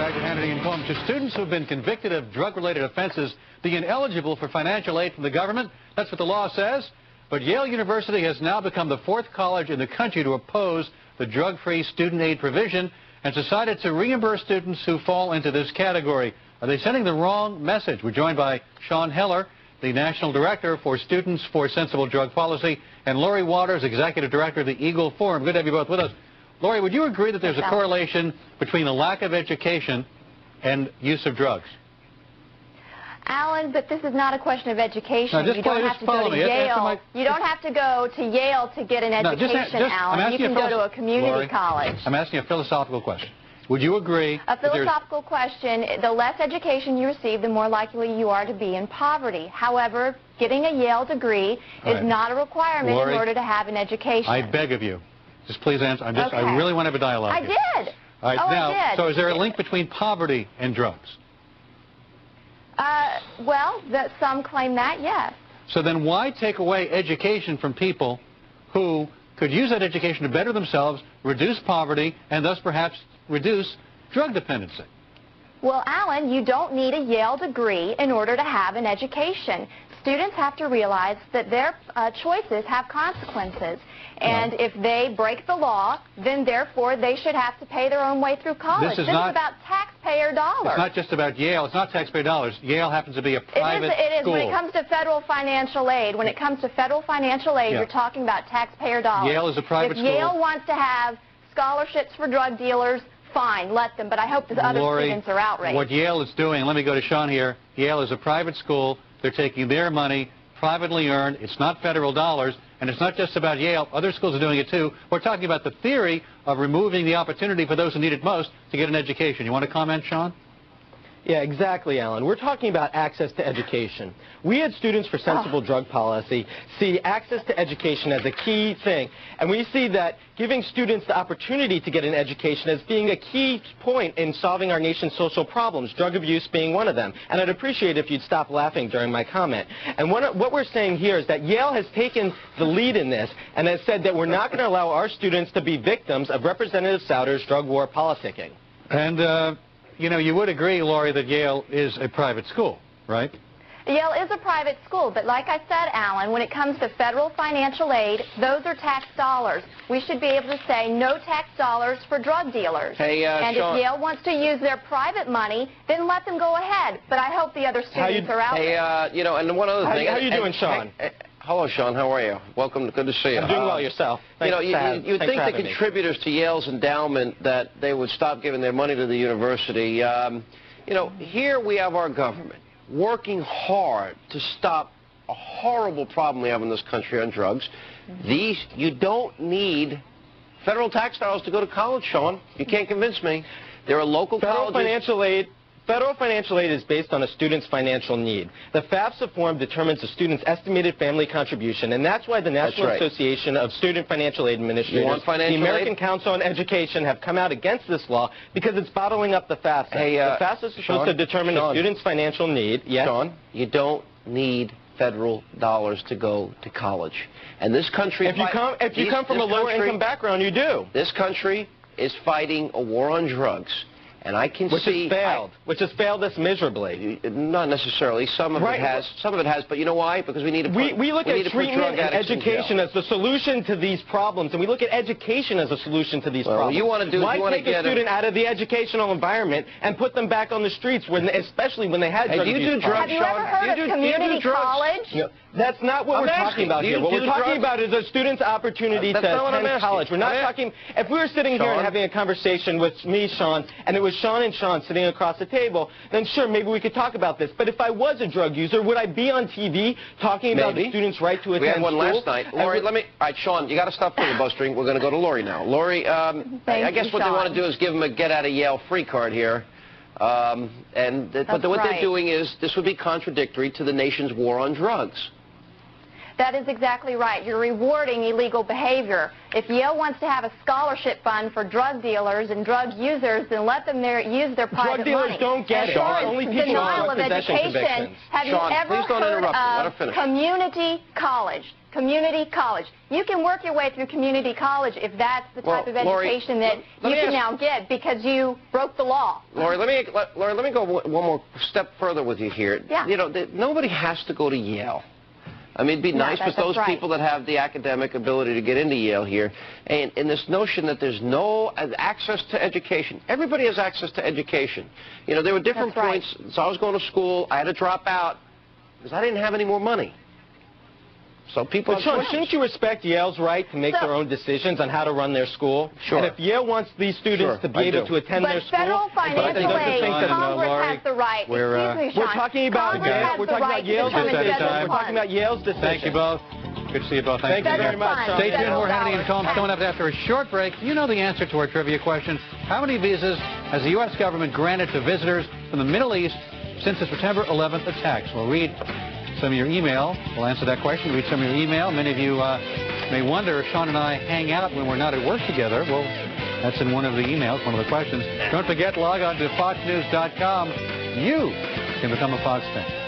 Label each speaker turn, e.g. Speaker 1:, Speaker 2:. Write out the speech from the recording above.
Speaker 1: Back to Hannity Colmes. Should students who have been convicted of drug-related offenses be ineligible for financial aid from the government? That's what the law says. But Yale University has now become the fourth college in the country to oppose the drug-free student aid provision and decided to reimburse students who fall into this category. Are they sending the wrong message? We're joined by Shawn Heller, the National Director for Students for Sensible Drug Policy, and Lori Waters, Executive Director of the Eagle Forum. Good to have you both with us. Lori, would you agree that there's a correlation between the lack of education and use of drugs?
Speaker 2: Alan, but this is not a question of education.
Speaker 1: No,
Speaker 2: you don't have to go to Yale. You don't have to go to Yale to get an education, Alan. You can go to a community college.
Speaker 1: I'm asking a philosophical question. Would you agree?
Speaker 2: A philosophical question. The less education you receive, the more likely you are to be in poverty. However, getting a Yale degree is not a requirement in order to have an education.
Speaker 1: I beg of you. Just please answer. I really want to have a dialogue.
Speaker 2: I did.
Speaker 1: All right,
Speaker 2: I did.
Speaker 1: So is there a link between poverty and drugs?
Speaker 2: Well, some claim that, yes.
Speaker 1: So then why take away education from people who could use that education to better themselves, reduce poverty, and thus perhaps reduce drug dependency?
Speaker 2: Well, Alan, you don't need a Yale degree in order to have an education. Students have to realize that their choices have consequences. And if they break the law, then therefore they should have to pay their own way through college. This is about taxpayer dollars.
Speaker 1: It's not just about Yale. It's not taxpayer dollars. Yale happens to be a private school.
Speaker 2: It is. When it comes to federal financial aid, you're talking about taxpayer dollars.
Speaker 1: Yale is a private school.
Speaker 2: If Yale wants to have scholarships for drug dealers, fine, let them. But I hope the other students are outraged.
Speaker 1: What Yale is doing, let me go to Shawn here. Yale is a private school. They're taking their money, privately earned. It's not federal dollars, and it's not just about Yale. Other schools are doing it too. We're talking about the theory of removing the opportunity for those who need it most to get an education. You want to comment, Shawn?
Speaker 3: Yeah, exactly, Alan. We're talking about access to education. We at Students for Sensible Drug Policy see access to education as a key thing, and we see that giving students the opportunity to get an education as being a key point in solving our nation's social problems, drug abuse being one of them. And I'd appreciate it if you'd stop laughing during my comment. And what we're saying here is that Yale has taken the lead in this and has said that we're not going to allow our students to be victims of Representative Souter's drug war politicking.
Speaker 1: And, you know, you would agree, Lori, that Yale is a private school, right?
Speaker 2: Yale is a private school, but like I said, Alan, when it comes to federal financial aid, those are tax dollars. We should be able to say no tax dollars for drug dealers.
Speaker 4: Hey,
Speaker 2: and
Speaker 4: Shawn,
Speaker 2: if Yale wants to use their private money, then let them go ahead. But I hope the other students are out there.
Speaker 4: Hey, you know, and one other thing.
Speaker 3: How are you doing, Shawn?
Speaker 4: Hello, Shawn. How are you? Welcome. Good to see you.
Speaker 3: I'm doing well yourself. Thanks,
Speaker 4: you think the contributors to Yale's endowment that they would stop giving their money to the university. You know, here we have our government working hard to stop a horrible problem we have in this country on drugs. You don't need federal tax dollars to go to college, Shawn. You can't convince me. There are local colleges.
Speaker 3: Federal financial aid is based on a student's financial need. The FAFSA form determines the student's estimated family contribution, and that's why the National Association of Student Financial Aid Administrators, the American Council on Education, have come out against this law because it's bottling up the FAFSA. Hey, the FAFSA is supposed to determine a student's financial need. Yes?
Speaker 4: Shawn, you don't need federal dollars to go to college. And this country...
Speaker 3: If you come from a lower-income background, you do.
Speaker 4: This country is fighting a war on drugs. And I can see...
Speaker 3: Which has failed us miserably.
Speaker 4: Not necessarily. Some of it has. Some of it has. But you know why? Because we need to put...
Speaker 3: We look at treatment and education as the solution to these problems. And we look at education as a solution to these problems.
Speaker 4: You want to do...
Speaker 3: Why take a student out of the educational environment and put them back on the streets, especially when they had drug abuse problems?
Speaker 2: Have you ever heard of community college?
Speaker 3: No, that's not what we're talking about here. What we're talking about is a student's opportunity to attend college. We're not talking... If we were sitting here and having a conversation with me, Shawn, and it was Shawn and Shawn sitting across the table, then sure, maybe we could talk about this. But if I was a drug user, would I be on TV talking about the student's right to attend
Speaker 4: We had one
Speaker 3: school?
Speaker 4: last night. Lori, all right, Shawn, you got to stop filibustering. We're going to go to Lori now. Lori, I guess what they want to do is give them a get-out-of-Yale free card here. But what they're doing is, this would be contradictory to the nation's war on drugs.
Speaker 2: That is exactly right. You're rewarding illegal behavior. If Yale wants to have a scholarship fund for drug dealers and drug users, then let them use their private money.
Speaker 3: Drug dealers don't get it.
Speaker 2: Only people denial of education. Have you ever heard of community college? community college. You can work your way through community college if that's the type of
Speaker 4: Lori,
Speaker 2: education that you can now get because you broke the law.
Speaker 4: Lori, let me go one more step further with you here.
Speaker 2: Yeah.
Speaker 4: You know, nobody has to go to Yale. I mean, it'd be nice for those people that have the academic ability to get into Yale here. And this notion that there's no access to education. Everybody has access to education. You know, there were different points. So I was going to school. I had to drop out because I didn't have any more money. So people...
Speaker 3: But Shawn, shouldn't you respect Yale's right to make their own decisions on how to run their school?
Speaker 4: Sure.
Speaker 3: And if Yale wants these students to be able to attend their school...
Speaker 2: But federal financial aid, Congress has the right.
Speaker 3: We're talking about Yale's decision.
Speaker 1: Thank you both. Good to see you both.
Speaker 3: Thank you very much.
Speaker 1: Stay tuned. More Hannity and Colmes coming up after a short break. You know the answer to our trivia question. How many visas has the U.S. government granted to visitors from the Middle East since the September 11th attacks? We'll read some of your email. We'll answer that question. Read some of your email. Many of you may wonder if Shawn and I hang out when we're not at work together. Well, that's in one of the emails, one of the questions. Don't forget, log on to foxnews.com. You can become a Fox fan.